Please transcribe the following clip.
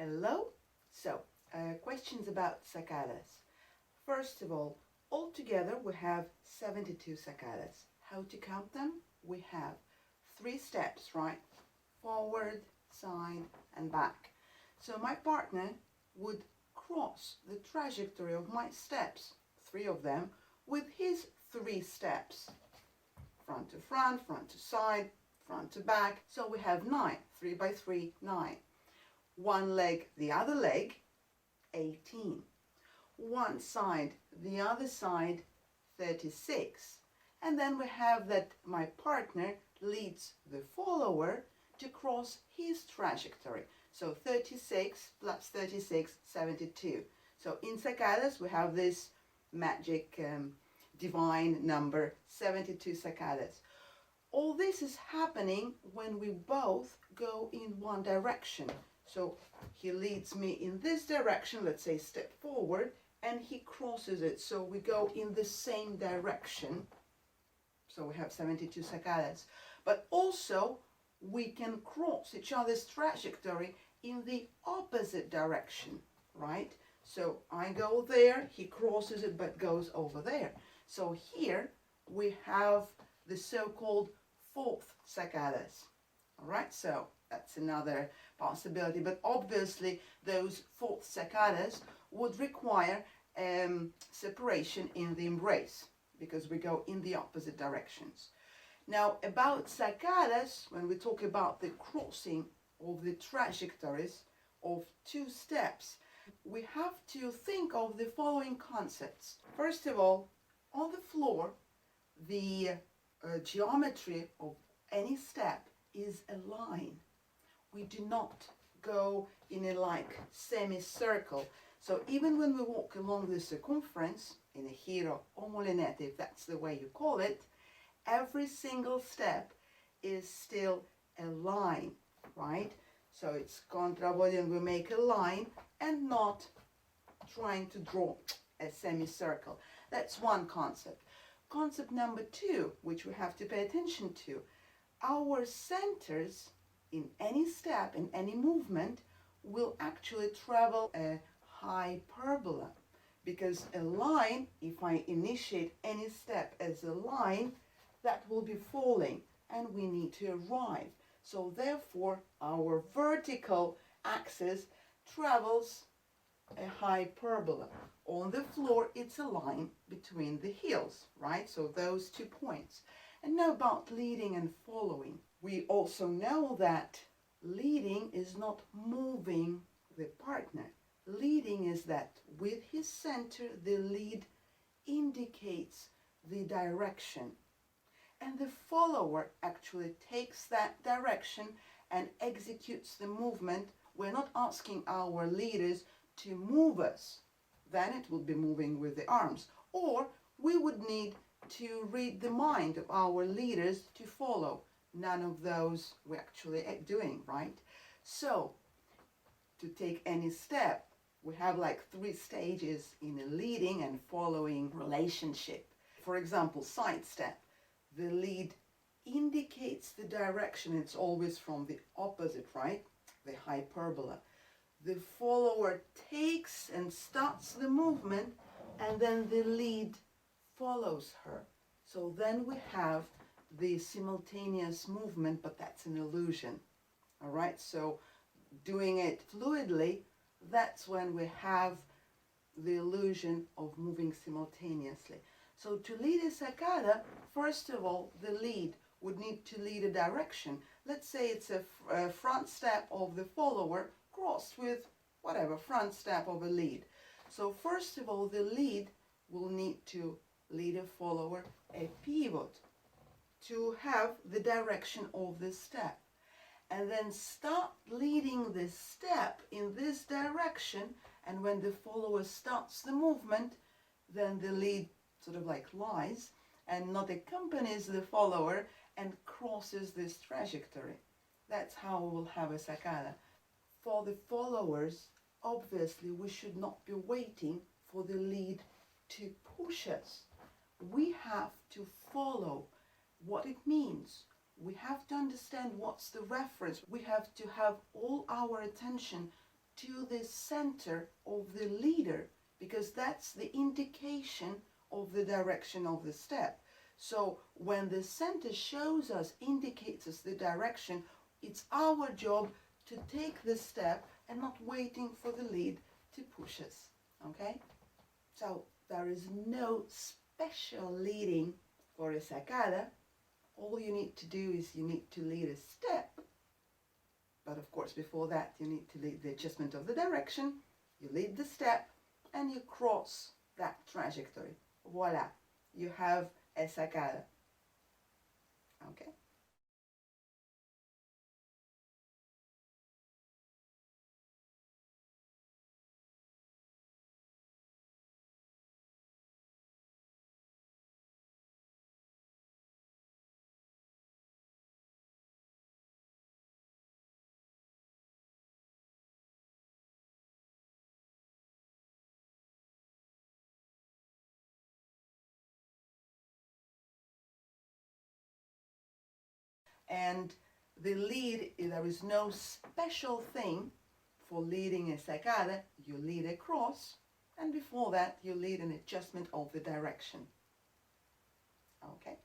Hello. Questions about sacadas. First of all together we have 72 sacadas. How to count them? We have 3 steps, right? Forward, side, and back. So my partner would cross the trajectory of my steps, 3 of them, with his 3 steps. Front to front, front to side, front to back. So we have 9. 3 by 3, 9. One leg, the other leg, 18. One side, the other side, 36. And then we have that my partner leads the follower to cross his trajectory. So 36 plus 36, 72. So in sacadas we have this magic divine number, 72 sacadas. All this is happening when we both go in one direction. So he leads me in this direction, let's say step forward, and he crosses it. So we go in the same direction. So we have 72 sacadas. But also we can cross each other's trajectory in the opposite direction, right? So I go there, he crosses it but goes over there. So here we have the so-called 4th sacadas. All right, so that's another possibility, but obviously those 4th sacadas would require separation in the embrace because we go in the opposite directions. Now about sacadas, when we talk about the crossing of the trajectories of 2 steps, we have to think of the following concepts. First of all, on the floor, the geometry of any step is a line. We do not go in a like semicircle. So even when we walk along the circumference, in a giro o molinete, if that's the way you call it, every single step is still a line, right? So it's contravoliant, we make a line and not trying to draw a semicircle. That's one concept. Concept number 2, which we have to pay attention to, our centers in any step, in any movement, will actually travel a hyperbola. Because a line, if I initiate any step as a line, that will be falling and we need to arrive. So therefore, our vertical axis travels a hyperbola. On the floor, it's a line between the heels, right? So those 2 points. And now about leading and following. We also know that leading is not moving the partner. Leading is that with his center, the lead indicates the direction. And the follower actually takes that direction and executes the movement. We're not asking our leaders to move us. Then it would be moving with the arms. Or we would need to read the mind of our leaders to follow. None of those we're actually doing, right? So, to take any step, we have like 3 stages in a leading and following relationship. For example, side step. The lead indicates the direction. It's always from the opposite, right? The hyperbola. The follower takes and starts the movement, and then the lead follows her. So then we have the simultaneous movement, but that's an illusion. All right, so doing it fluidly, that's when we have the illusion of moving simultaneously. So to lead a sacada, first of all, the lead would need to lead a direction. Let's say it's a front step of the follower crossed with whatever, front step of a lead. So first of all, the lead will need to lead a follower a pivot to have the direction of the step. And then start leading this step in this direction, and when the follower starts the movement, then the lead sort of like lies and not accompanies the follower and crosses this trajectory. That's how we will have a sacada. For the followers, obviously we should not be waiting for the lead to push us. We have to follow what it means. We have to understand what's the reference. We have to have all our attention to the center of the leader, because that's the indication of the direction of the step. So when the center shows us, indicates us the direction, it's our job to take the step and not waiting for the lead to push us. Okay? So there is no special leading for a sacada. All you need to do is you need to lead a step. But of course, before that, you need to lead the adjustment of the direction. You lead the step and you cross that trajectory. Voila, you have a sacada. Okay? And the lead, there is no special thing for leading a sacada. You lead a cross, and before that you lead an adjustment of the direction. Okay?